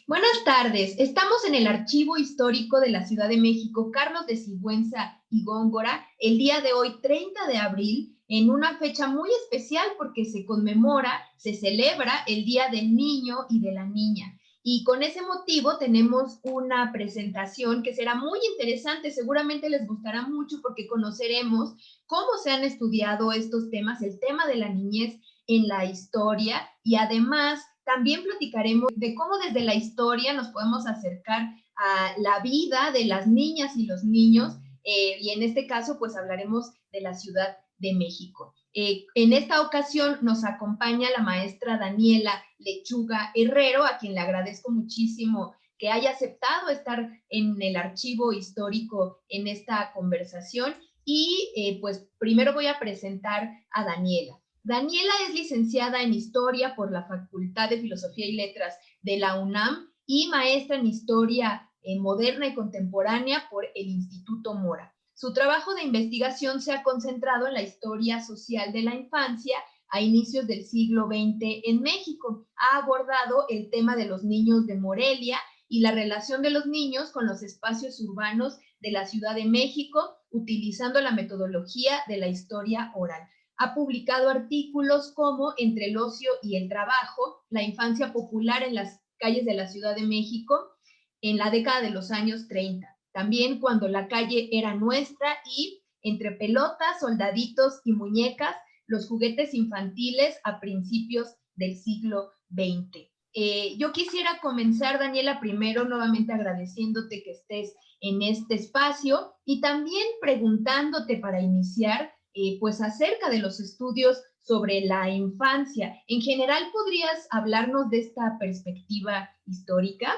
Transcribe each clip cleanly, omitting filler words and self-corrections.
Buenas tardes. Estamos en el Archivo Histórico de la Ciudad de México, Carlos de Sigüenza y Góngora, el día de hoy, 30 de abril, en una fecha muy especial porque se conmemora, se celebra el Día del Niño y de la Niña. Y con ese motivo tenemos una presentación que será muy interesante, seguramente les gustará mucho porque conoceremos cómo se han estudiado estos temas, el tema de la niñez en la historia y además también platicaremos de cómo desde la historia nos podemos acercar a la vida de las niñas y los niños y en este caso pues hablaremos de la Ciudad de México. En esta ocasión nos acompaña la maestra Daniela Lechuga Herrero, a quien le agradezco muchísimo que haya aceptado estar en el archivo histórico en esta conversación y pues primero voy a presentar a Daniela. Daniela es licenciada en Historia por la Facultad de Filosofía y Letras de la UNAM y maestra en Historia Moderna y Contemporánea por el Instituto Mora. Su trabajo de investigación se ha concentrado en la historia social de la infancia a inicios del siglo XX en México. Ha abordado el tema de los niños de Morelia y la relación de los niños con los espacios urbanos de la Ciudad de México, utilizando la metodología de la historia oral. Ha publicado artículos como Entre el ocio y el trabajo, la infancia popular en las calles de la Ciudad de México en la década de los años 30. También Cuando la calle era nuestra y Entre pelotas, soldaditos y muñecas, los juguetes infantiles a principios del siglo XX. Yo quisiera comenzar, Daniela, primero nuevamente agradeciéndote que estés en este espacio y también preguntándote para iniciar pues acerca de los estudios sobre la infancia. En general, ¿podrías hablarnos de esta perspectiva histórica?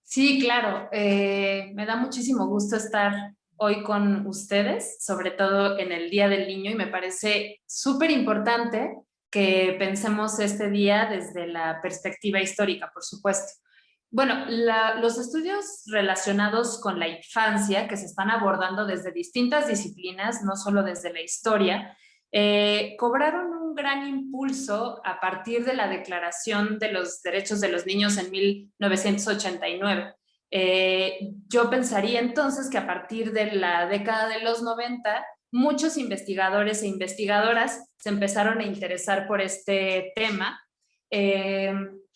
Sí, claro. Me da muchísimo gusto estar hoy con ustedes, sobre todo en el Día del Niño, y me parece súper importante que pensemos este día desde la perspectiva histórica, por supuesto. Bueno, los estudios relacionados con la infancia que se están abordando desde distintas disciplinas, no solo desde la historia, cobraron un gran impulso a partir de la Declaración de los Derechos de los Niños en 1989. Yo pensaría entonces que a partir de la década de los 90, muchos investigadores e investigadoras se empezaron a interesar por este tema.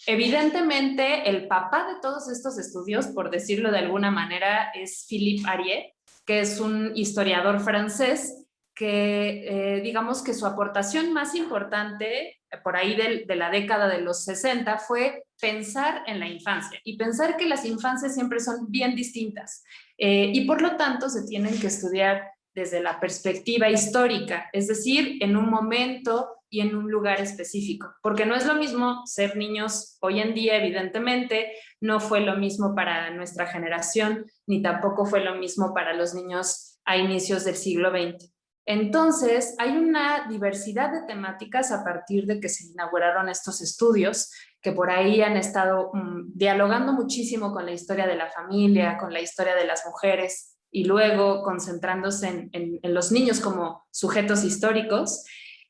Evidentemente, el papá de todos estos estudios, por decirlo de alguna manera, es Philippe Arié, que es un historiador francés que digamos que su aportación más importante por ahí de la década de los 60 fue pensar en la infancia y pensar que las infancias siempre son bien distintas y por lo tanto se tienen que estudiar desde la perspectiva histórica, es decir, en un momento y en un lugar específico, porque no es lo mismo ser niños hoy en día, evidentemente, no fue lo mismo para nuestra generación, ni tampoco fue lo mismo para los niños a inicios del siglo XX. Entonces, hay una diversidad de temáticas a partir de que se inauguraron estos estudios, que por ahí han estado dialogando muchísimo con la historia de la familia, con la historia de las mujeres, y luego concentrándose en los niños como sujetos históricos.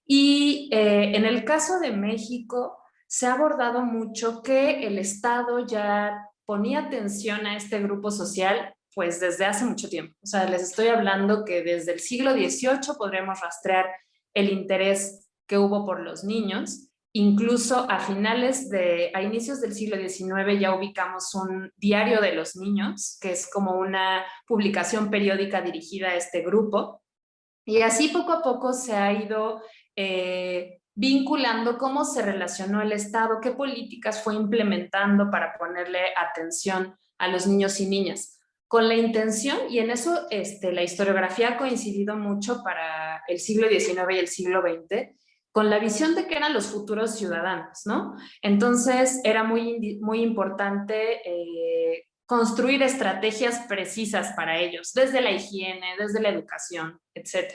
Y en el caso de México, se ha abordado mucho que el Estado ya ponía atención a este grupo social pues desde hace mucho tiempo. O sea, les estoy hablando que desde el siglo XVIII podremos rastrear el interés que hubo por los niños. Incluso a inicios del siglo XIX ya ubicamos un diario de los niños, que es como una publicación periódica dirigida a este grupo. Y así poco a poco se ha ido vinculando cómo se relacionó el Estado, qué políticas fue implementando para ponerle atención a los niños y niñas con la intención, y en eso la historiografía ha coincidido mucho para el siglo XIX y el siglo XX, con la visión de que eran los futuros ciudadanos, ¿no? Entonces era muy importante construir estrategias precisas para ellos, desde la higiene, desde la educación, etc.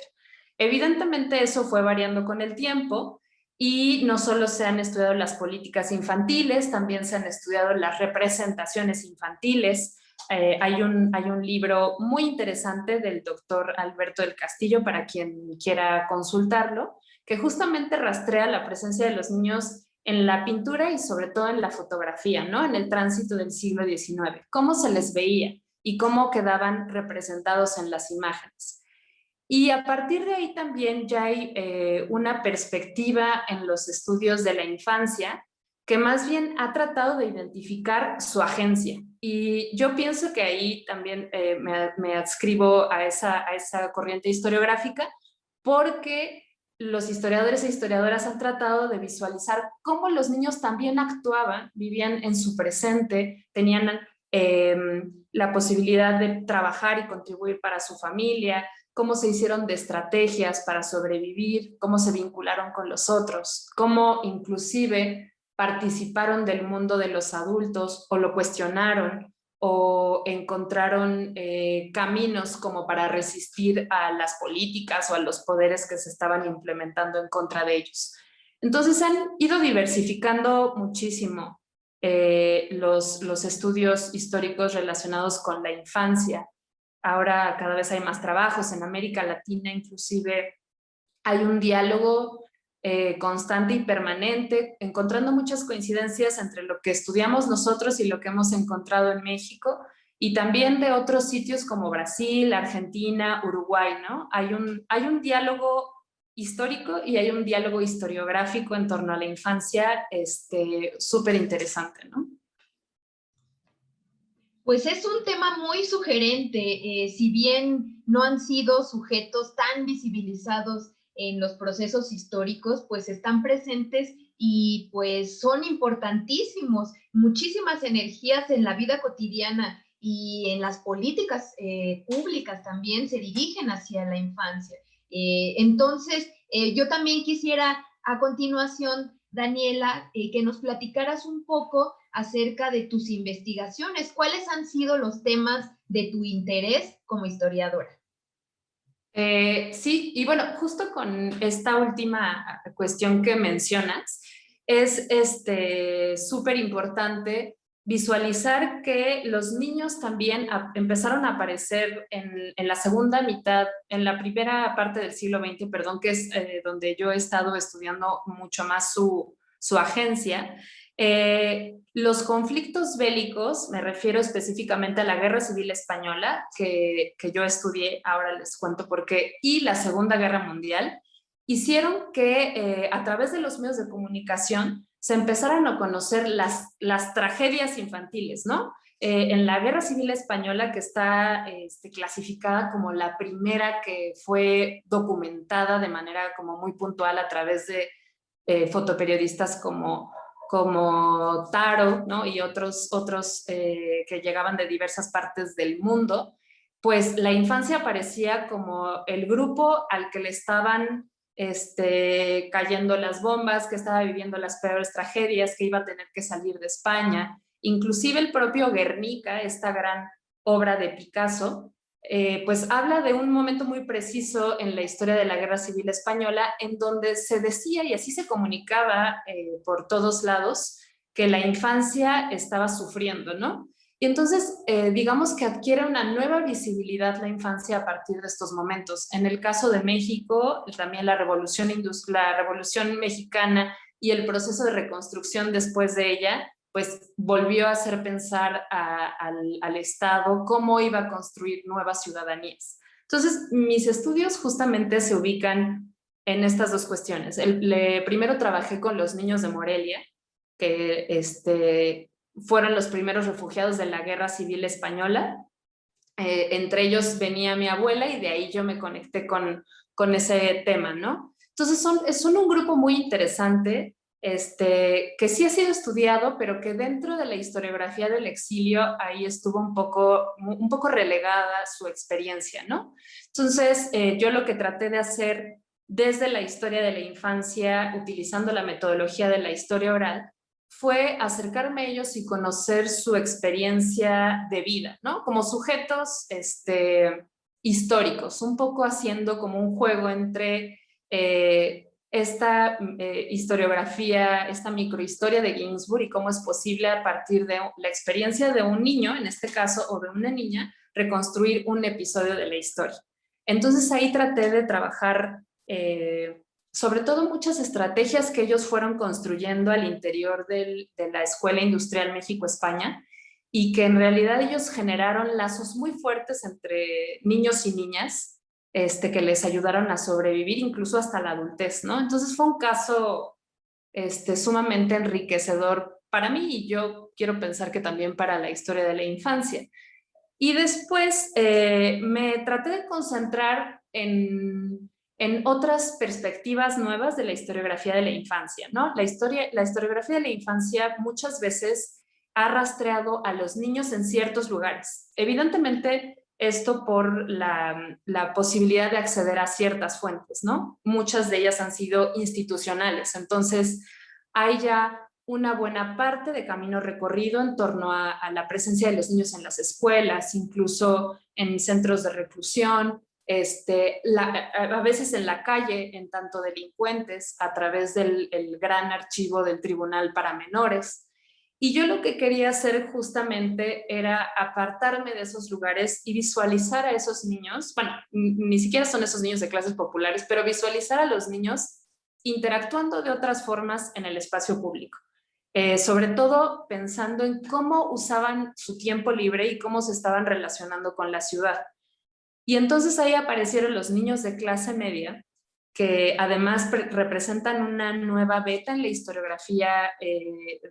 Evidentemente eso fue variando con el tiempo, y no solo se han estudiado las políticas infantiles, también se han estudiado las representaciones infantiles. Hay un libro muy interesante del doctor Alberto del Castillo, para quien quiera consultarlo, que justamente rastrea la presencia de los niños en la pintura y sobre todo en la fotografía, ¿no? En el tránsito del siglo XIX, cómo se les veía y cómo quedaban representados en las imágenes. Y a partir de ahí también ya hay una perspectiva en los estudios de la infancia que más bien ha tratado de identificar su agencia. Y yo pienso que ahí también me adscribo a esa corriente historiográfica, porque los historiadores e historiadoras han tratado de visualizar cómo los niños también actuaban, vivían en su presente, tenían la posibilidad de trabajar y contribuir para su familia, cómo se hicieron de estrategias para sobrevivir, cómo se vincularon con los otros, cómo inclusive participaron del mundo de los adultos o lo cuestionaron o encontraron caminos como para resistir a las políticas o a los poderes que se estaban implementando en contra de ellos. Entonces han ido diversificando muchísimo los estudios históricos relacionados con la infancia. Ahora cada vez hay más trabajos en América Latina, inclusive hay un diálogo constante y permanente, encontrando muchas coincidencias entre lo que estudiamos nosotros y lo que hemos encontrado en México, y también de otros sitios como Brasil, Argentina, Uruguay, ¿no? Hay un diálogo histórico y hay un diálogo historiográfico en torno a la infancia súper interesante, ¿no? Pues es un tema muy sugerente, si bien no han sido sujetos tan visibilizados en los procesos históricos, pues están presentes y pues son importantísimos. Muchísimas energías en la vida cotidiana y en las políticas públicas también se dirigen hacia la infancia. Entonces, yo también quisiera a continuación, Daniela, que nos platicaras un poco acerca de tus investigaciones. ¿Cuáles han sido los temas de tu interés como historiadora? Sí, y bueno, justo con esta última cuestión que mencionas, es súper importante visualizar que los niños también empezaron a aparecer en la segunda mitad, en la primera parte del siglo XX, perdón, que es donde yo he estado estudiando mucho más su agencia. Los conflictos bélicos, me refiero específicamente a la Guerra Civil Española, que yo estudié, ahora les cuento por qué, y la Segunda Guerra Mundial, hicieron que a través de los medios de comunicación se empezaran a conocer las tragedias infantiles, ¿no? En la Guerra Civil Española, que está clasificada como la primera que fue documentada de manera como muy puntual a través de fotoperiodistas como Taro, ¿no? Y otros que llegaban de diversas partes del mundo, pues la infancia parecía como el grupo al que le estaban cayendo las bombas, que estaba viviendo las peores tragedias, que iba a tener que salir de España. Inclusive el propio Guernica, esta gran obra de Picasso, pues habla de un momento muy preciso en la historia de la Guerra Civil Española, en donde se decía, y así se comunicaba por todos lados, que la infancia estaba sufriendo, ¿no? Y entonces, digamos que adquiere una nueva visibilidad la infancia a partir de estos momentos. En el caso de México, también la Revolución Mexicana y el proceso de reconstrucción después de ella, pues volvió a hacer pensar al Estado cómo iba a construir nuevas ciudadanías. Entonces, mis estudios justamente se ubican en estas dos cuestiones. Primero trabajé con los niños de Morelia, que fueron los primeros refugiados de la Guerra Civil Española. Entre ellos venía mi abuela y de ahí yo me conecté con ese tema, ¿no? Entonces son un grupo muy interesante, que sí ha sido estudiado, pero que dentro de la historiografía del exilio ahí estuvo un poco relegada su experiencia, ¿no? Entonces, yo lo que traté de hacer desde la historia de la infancia, utilizando la metodología de la historia oral, fue acercarme a ellos y conocer su experiencia de vida, ¿no? Como sujetos históricos, un poco haciendo como un juego entre esta historiografía, esta microhistoria de Ginsburg y cómo es posible a partir de la experiencia de un niño, en este caso, o de una niña, reconstruir un episodio de la historia. Entonces ahí traté de trabajar sobre todo muchas estrategias que ellos fueron construyendo al interior de la Escuela Industrial México-España y que en realidad ellos generaron lazos muy fuertes entre niños y niñas que les ayudaron a sobrevivir incluso hasta la adultez, ¿no? Entonces fue un caso sumamente enriquecedor para mí y yo quiero pensar que también para la historia de la infancia. Y después me traté de concentrar en otras perspectivas nuevas de la historiografía de la infancia, ¿no? La historiografía de la infancia muchas veces ha rastreado a los niños en ciertos lugares. Evidentemente, esto por la posibilidad de acceder a ciertas fuentes, ¿no? Muchas de ellas han sido institucionales, entonces hay ya una buena parte de camino recorrido en torno a la presencia de los niños en las escuelas, incluso en centros de reclusión, a veces en la calle, en tanto delincuentes, a través del el gran archivo del Tribunal para Menores. Y yo lo que quería hacer justamente era apartarme de esos lugares y visualizar a esos niños, bueno, ni siquiera son esos niños de clases populares, pero visualizar a los niños interactuando de otras formas en el espacio público. Sobre todo pensando en cómo usaban su tiempo libre y cómo se estaban relacionando con la ciudad. Y entonces ahí aparecieron los niños de clase media, que además representan una nueva beta en la historiografía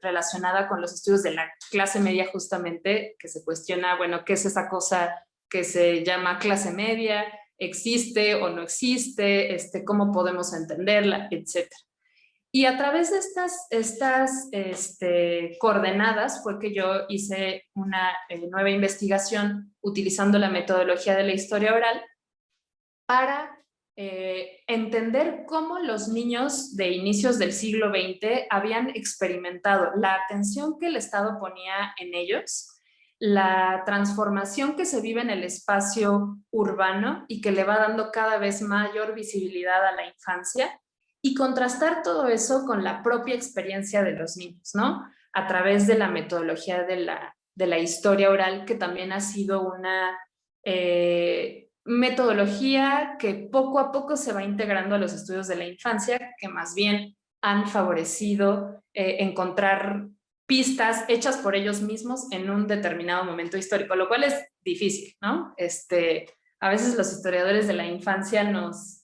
relacionada con los estudios de la clase media justamente, que se cuestiona, bueno, ¿qué es esa cosa que se llama clase media? ¿Existe o no existe? ¿Cómo podemos entenderla? Etcétera. Y a través de estas coordenadas fue que yo hice una nueva investigación utilizando la metodología de la historia oral para entender cómo los niños de inicios del siglo XX habían experimentado la atención que el Estado ponía en ellos, la transformación que se vive en el espacio urbano y que le va dando cada vez mayor visibilidad a la infancia, y contrastar todo eso con la propia experiencia de los niños, ¿no? A través de la metodología de la historia oral, que también ha sido una metodología que poco a poco se va integrando a los estudios de la infancia, que más bien han favorecido encontrar pistas hechas por ellos mismos en un determinado momento histórico, lo cual es difícil, ¿no? A veces los historiadores de la infancia nos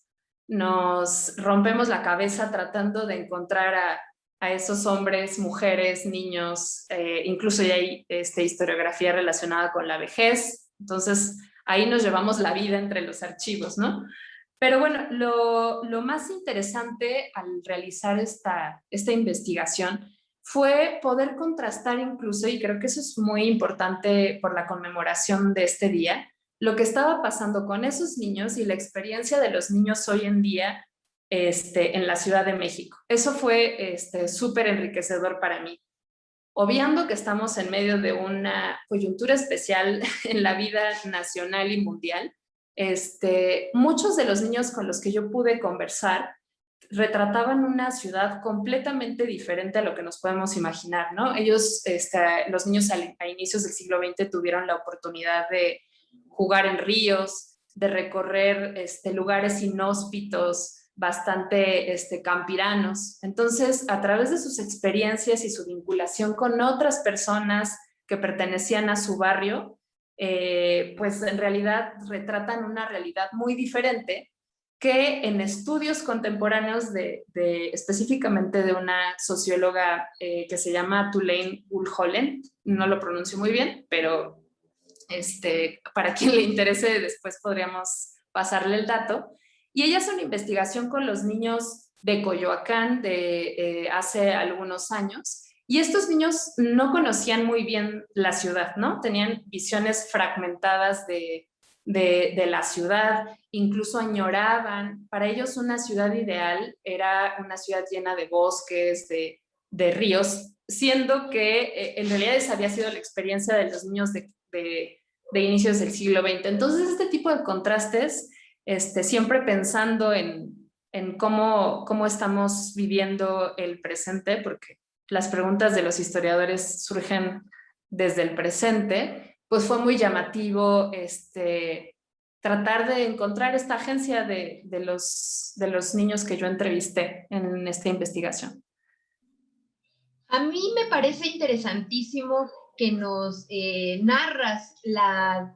rompemos la cabeza tratando de encontrar a esos hombres, mujeres, niños, incluso ya hay historiografía relacionada con la vejez, entonces ahí nos llevamos la vida entre los archivos, ¿no? Pero bueno, lo más interesante al realizar esta investigación fue poder contrastar incluso, y creo que eso es muy importante por la conmemoración de este día, lo que estaba pasando con esos niños y la experiencia de los niños hoy en día en la Ciudad de México. Eso fue súper enriquecedor para mí. Obviando que estamos en medio de una coyuntura especial en la vida nacional y mundial, muchos de los niños con los que yo pude conversar retrataban una ciudad completamente diferente a lo que nos podemos imaginar, ¿no? Ellos, los niños a inicios del siglo XX tuvieron la oportunidad de jugar en ríos, de recorrer lugares inhóspitos, bastante campiranos. Entonces, a través de sus experiencias y su vinculación con otras personas que pertenecían a su barrio, pues en realidad retratan una realidad muy diferente que en estudios contemporáneos específicamente de una socióloga que se llama Tulane Mulholland, no lo pronuncio muy bien, pero para quien le interese después podríamos pasarle el dato. Y ella hace una investigación con los niños de Coyoacán de hace algunos años. Y estos niños no conocían muy bien la ciudad, ¿no? Tenían visiones fragmentadas de la ciudad, incluso añoraban. Para ellos una ciudad ideal era una ciudad llena de bosques, de ríos, siendo que en realidad esa había sido la experiencia de los niños de inicios del siglo XX. Entonces, este tipo de contrastes, siempre pensando en cómo estamos viviendo el presente, porque las preguntas de los historiadores surgen desde el presente, pues fue muy llamativo tratar de encontrar esta agencia de los niños que yo entrevisté en esta investigación. A mí me parece interesantísimo que nos narras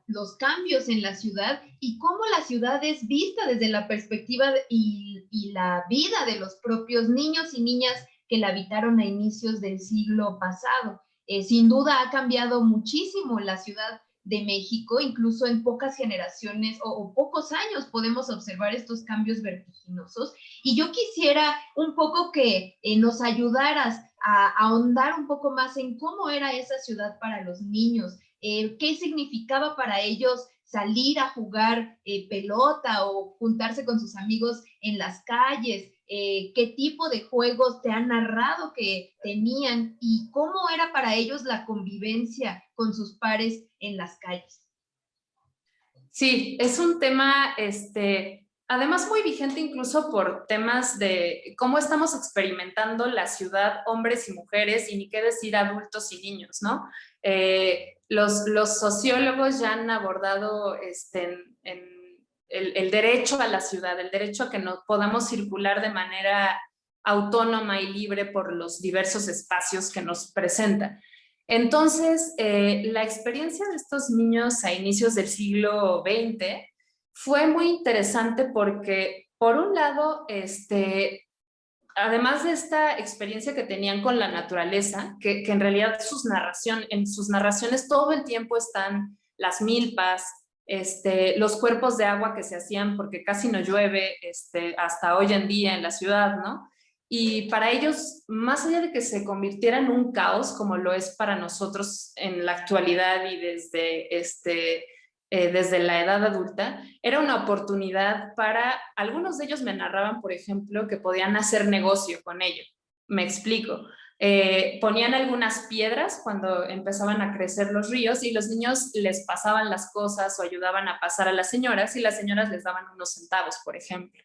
los cambios en la ciudad y cómo la ciudad es vista desde la perspectiva y la vida de los propios niños y niñas que la habitaron a inicios del siglo pasado. Sin duda ha cambiado muchísimo la ciudad de México, incluso en pocas generaciones o pocos años podemos observar estos cambios vertiginosos. Y yo quisiera un poco que nos ayudaras a ahondar un poco más en cómo era esa ciudad para los niños, qué significaba para ellos salir a jugar pelota o juntarse con sus amigos en las calles, qué tipo de juegos te han narrado que tenían y cómo era para ellos la convivencia con sus pares en las calles. Sí, es un tema, además muy vigente incluso por temas de cómo estamos experimentando la ciudad, hombres y mujeres, y ni qué decir adultos y niños, ¿no? Los sociólogos ya han abordado el derecho a la ciudad, el derecho a que no podamos circular de manera autónoma y libre por los diversos espacios que nos presentan. Entonces, la experiencia de estos niños a inicios del siglo XX fue muy interesante porque, por un lado, además de esta experiencia que tenían con la naturaleza, que en realidad en sus narraciones todo el tiempo están las milpas, los cuerpos de agua que se hacían porque casi no llueve hasta hoy en día en la ciudad, ¿no? Y para ellos, más allá de que se convirtiera en un caos, como lo es para nosotros en la actualidad y desde la edad adulta, era una oportunidad para, algunos de ellos me narraban, por ejemplo, que podían hacer negocio con ello. Me explico. Ponían algunas piedras cuando empezaban a crecer los ríos y los niños les pasaban las cosas o ayudaban a pasar a las señoras y las señoras les daban unos centavos, por ejemplo.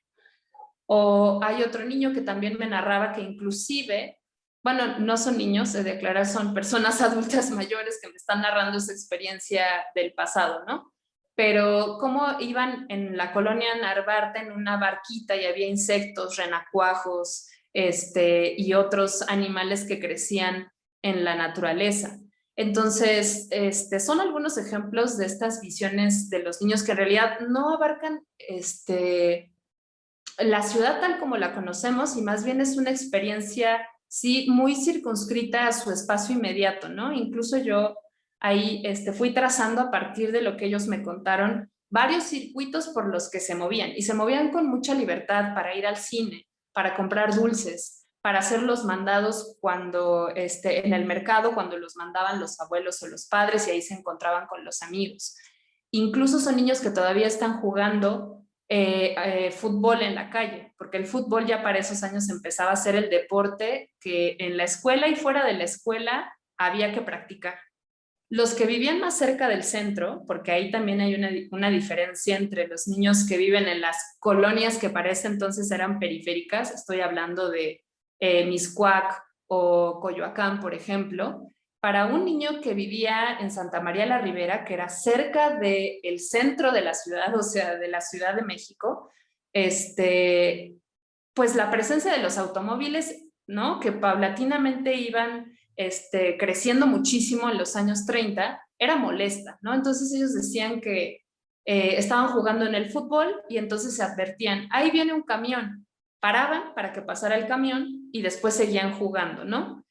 O hay otro niño que también me narraba que inclusive, bueno, no son niños, se declara, son personas adultas mayores que me están narrando esa experiencia del pasado, ¿no? Pero cómo iban en la colonia Narvarte en una barquita y había insectos, renacuajos, y otros animales que crecían en la naturaleza. Entonces, son algunos ejemplos de estas visiones de los niños que en realidad no abarcan la ciudad tal como la conocemos y más bien es una experiencia, sí, muy circunscrita a su espacio inmediato, ¿no? Incluso yo ahí fui trazando a partir de lo que ellos me contaron varios circuitos por los que se movían y se movían con mucha libertad para ir al cine, para comprar dulces, para hacer los mandados cuando en el mercado, cuando los mandaban los abuelos o los padres y ahí se encontraban con los amigos. Incluso son niños que todavía están jugando fútbol en la calle, porque el fútbol ya para esos años empezaba a ser el deporte que en la escuela y fuera de la escuela había que practicar. Los que vivían más cerca del centro, porque ahí también hay una diferencia entre los niños que viven en las colonias que para ese entonces eran periféricas, estoy hablando de Mixcoac o Coyoacán, por ejemplo, para un niño que vivía en Santa María la Ribera, que era cerca del centro de la ciudad, o sea, de la Ciudad de México, pues la presencia de los automóviles, ¿no? Que paulatinamente iban creciendo muchísimo en los años 30, era molesta, ¿no? Entonces ellos decían que estaban jugando en el fútbol y entonces se advertían, ahí viene un camión, paraban para que pasara el camión y después seguían jugando, ¿no?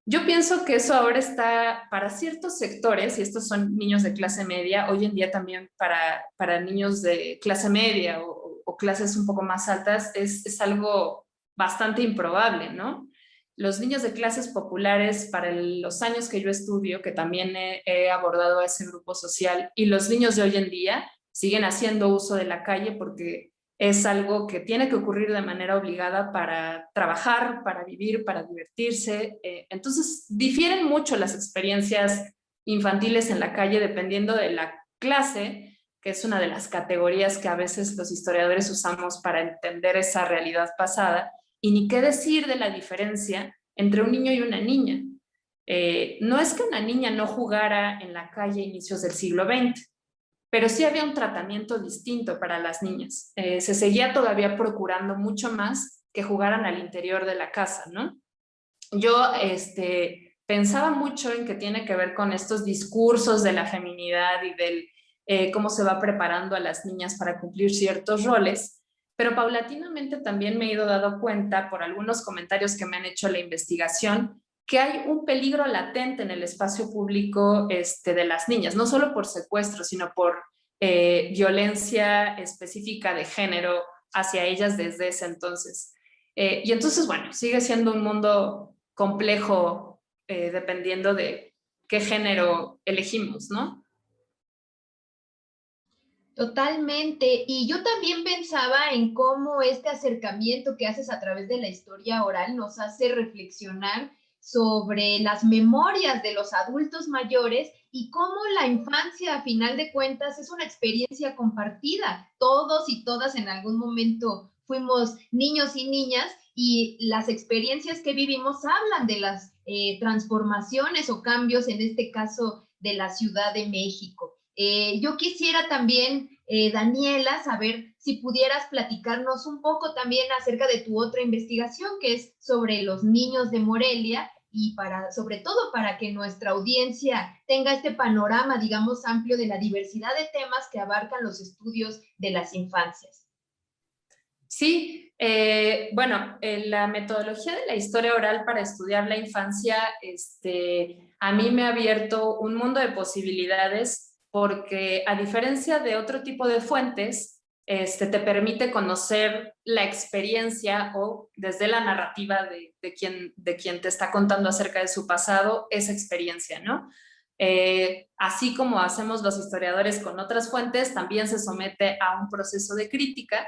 Yo pienso que eso ahora está para ciertos sectores, y estos son niños de clase media, hoy en día también para niños de clase media o clases un poco más altas, es algo bastante improbable, ¿no? Los niños de clases populares, para los años que yo estudio, que también he abordado a ese grupo social, y los niños de hoy en día siguen haciendo uso de la calle porque es algo que tiene que ocurrir de manera obligada para trabajar, para vivir, para divertirse. Entonces, difieren mucho las experiencias infantiles en la calle dependiendo de la clase, que es una de las categorías que a veces los historiadores usamos para entender esa realidad pasada, y ni qué decir de la diferencia entre un niño y una niña. No es que una niña no jugara en la calle a inicios del siglo XX, pero sí había un tratamiento distinto para las niñas. Se seguía todavía procurando mucho más que jugaran al interior de la casa, ¿no? Yo pensaba mucho en que tiene que ver con estos discursos de la feminidad y del cómo se va preparando a las niñas para cumplir ciertos roles, pero paulatinamente también me he ido dando cuenta por algunos comentarios que me han hecho la investigación que hay un peligro latente en el espacio público de las niñas, no solo por secuestro, sino por violencia específica de género hacia ellas desde ese entonces. Y entonces, bueno, sigue siendo un mundo complejo dependiendo de qué género elegimos, ¿no? Totalmente. Y yo también pensaba en cómo este acercamiento que haces a través de la historia oral nos hace reflexionar sobre las memorias de los adultos mayores y cómo la infancia, a final de cuentas, es una experiencia compartida. Todos y todas en algún momento fuimos niños y niñas y las experiencias que vivimos hablan de las transformaciones o cambios, en este caso, de la Ciudad de México. Yo quisiera también, Daniela, saber si pudieras platicarnos un poco también acerca de tu otra investigación, que es sobre los niños de Morelia, y sobre todo para que nuestra audiencia tenga este panorama, digamos, amplio de la diversidad de temas que abarcan los estudios de las infancias. Sí, bueno, la metodología de la historia oral para estudiar la infancia, a mí me ha abierto un mundo de posibilidades porque a diferencia de otro tipo de fuentes, te permite conocer la experiencia o desde la narrativa de quien te está contando acerca de su pasado, esa experiencia, ¿no? Así como hacemos los historiadores con otras fuentes, también se somete a un proceso de crítica,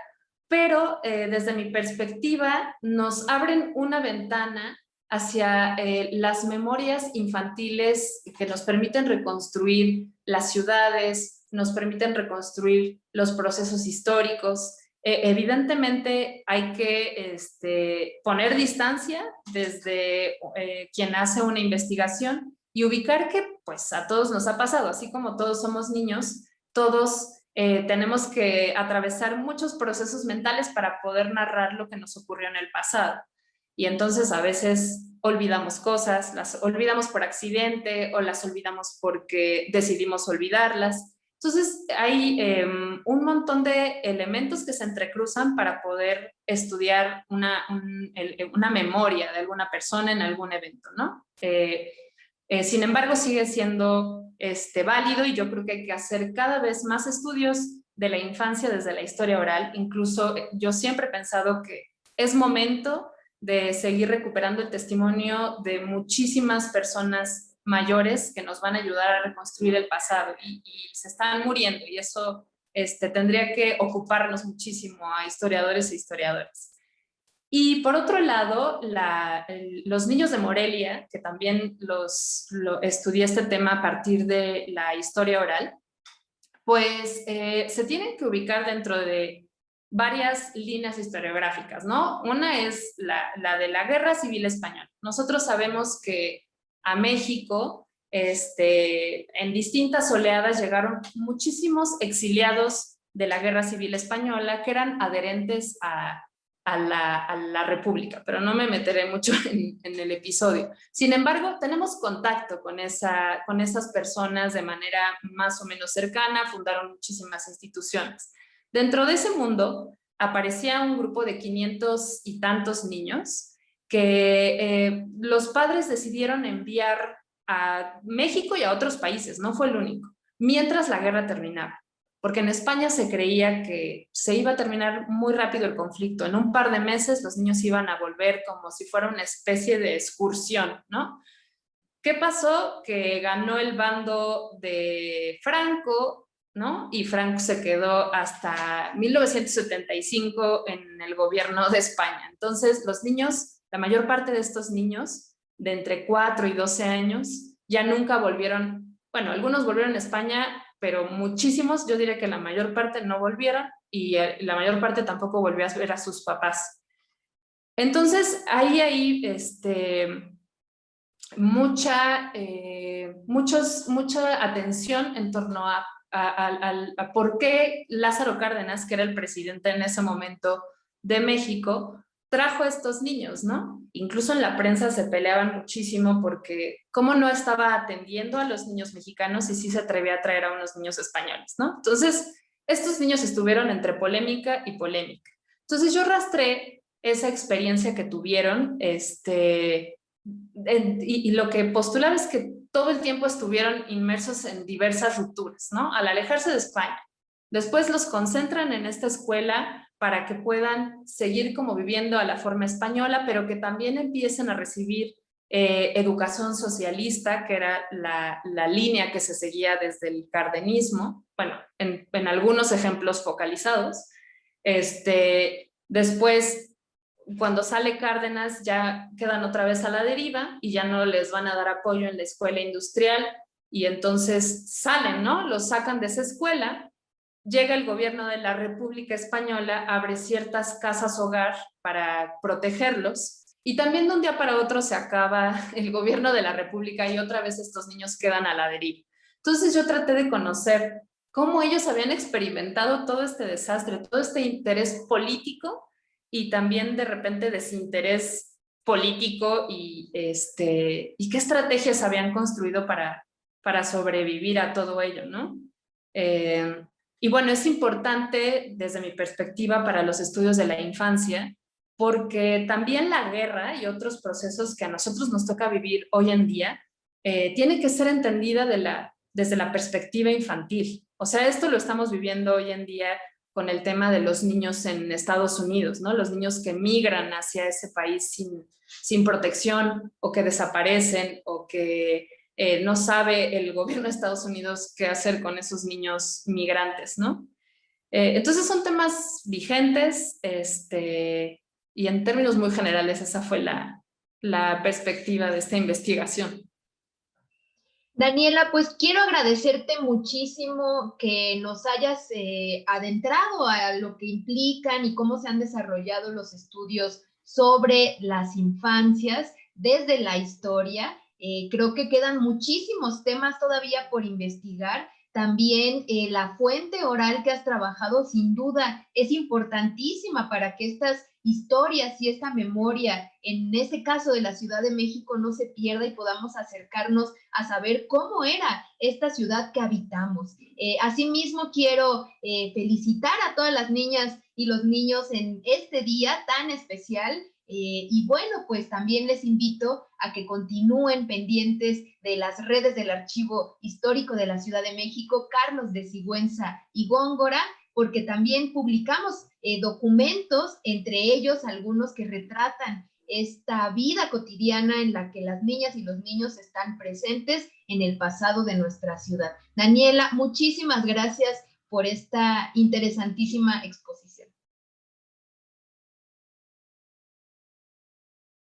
pero desde mi perspectiva nos abren una ventana hacia las memorias infantiles que nos permiten reconstruir las ciudades, nos permiten reconstruir los procesos históricos. Evidentemente hay que poner distancia desde quien hace una investigación y ubicar que pues a todos nos ha pasado, así como todos somos niños, todos tenemos que atravesar muchos procesos mentales para poder narrar lo que nos ocurrió en el pasado. Y entonces a veces olvidamos cosas, las olvidamos por accidente o las olvidamos porque decidimos olvidarlas. Entonces hay un montón de elementos que se entrecruzan para poder estudiar una memoria de alguna persona en algún evento, ¿no? Sin embargo, sigue siendo válido y yo creo que hay que hacer cada vez más estudios de la infancia desde la historia oral. Incluso yo siempre he pensado que es momento de seguir recuperando el testimonio de muchísimas personas mayores que nos van a ayudar a reconstruir el pasado y se están muriendo y eso tendría que ocuparnos muchísimo a historiadores e historiadoras. Y por otro lado, los niños de Morelia, que también estudié este tema a partir de la historia oral, pues se tienen que ubicar dentro de varias líneas historiográficas, ¿no? Una es la de la Guerra Civil Española. Nosotros sabemos que a México, en distintas oleadas llegaron muchísimos exiliados de la Guerra Civil Española que eran adherentes a la República, pero no me meteré mucho en el episodio. Sin embargo, tenemos contacto con esas personas de manera más o menos cercana, fundaron muchísimas instituciones. Dentro de ese mundo aparecía un grupo de 500 y tantos niños que los padres decidieron enviar a México y a otros países, no fue el único, mientras la guerra terminaba. Porque en España se creía que se iba a terminar muy rápido el conflicto. En un par de meses los niños iban a volver como si fuera una especie de excursión, ¿no? ¿Qué pasó? Que ganó el bando de Franco, ¿no? Y Franco se quedó hasta 1975 en el gobierno de España. Entonces los niños, la mayor parte de estos niños de entre 4 y 12 años ya nunca volvieron, bueno, algunos volvieron a España, pero muchísimos, yo diría que la mayor parte no volvieron y la mayor parte tampoco volvió a ver a sus papás. Entonces, hay mucha atención en torno a a por qué Lázaro Cárdenas, que era el presidente en ese momento de México, trajo a estos niños, ¿no? Incluso en la prensa se peleaban muchísimo porque cómo no estaba atendiendo a los niños mexicanos y sí se atrevía a traer a unos niños españoles, ¿no? Entonces, estos niños estuvieron entre polémica y polémica. Entonces yo rastré esa experiencia que tuvieron, y lo que postulaba es que todo el tiempo estuvieron inmersos en diversas rupturas, ¿no? Al alejarse de España. Después los concentran en esta escuela para que puedan seguir como viviendo a la forma española, pero que también empiecen a recibir educación socialista, que era la línea que se seguía desde el cardenismo, bueno, en algunos ejemplos focalizados. Después, cuando sale Cárdenas, ya quedan otra vez a la deriva y ya no les van a dar apoyo en la escuela industrial y entonces salen, ¿no? Los sacan de esa escuela. Llega el gobierno de la República Española, abre ciertas casas hogar para protegerlos y también de un día para otro se acaba el gobierno de la República y otra vez estos niños quedan a la deriva. Entonces yo traté de conocer cómo ellos habían experimentado todo este desastre, todo este interés político y también de repente desinterés político y qué estrategias habían construido para sobrevivir a todo ello, ¿no? Y bueno, es importante desde mi perspectiva para los estudios de la infancia, porque también la guerra y otros procesos que a nosotros nos toca vivir hoy en día, tiene que ser entendida desde la perspectiva infantil. O sea, esto lo estamos viviendo hoy en día con el tema de los niños en Estados Unidos, ¿no? Los niños que migran hacia ese país sin protección o que desaparecen o que no sabe el gobierno de Estados Unidos qué hacer con esos niños migrantes, ¿no? Entonces son temas vigentes, y en términos muy generales esa fue la perspectiva de esta investigación. Daniela, pues quiero agradecerte muchísimo que nos hayas adentrado a lo que implican y cómo se han desarrollado los estudios sobre las infancias desde la historia. Creo que quedan muchísimos temas todavía por investigar. También la fuente oral que has trabajado sin duda es importantísima para que estas historias y esta memoria, en este caso de la Ciudad de México, no se pierda y podamos acercarnos a saber cómo era esta ciudad que habitamos. Asimismo, quiero felicitar a todas las niñas y los niños en este día tan especial. Y bueno, pues también les invito a que continúen pendientes de las redes del Archivo Histórico de la Ciudad de México, Carlos de Sigüenza y Góngora, porque también publicamos documentos, entre ellos algunos que retratan esta vida cotidiana en la que las niñas y los niños están presentes en el pasado de nuestra ciudad. Daniela, muchísimas gracias por esta interesantísima exposición.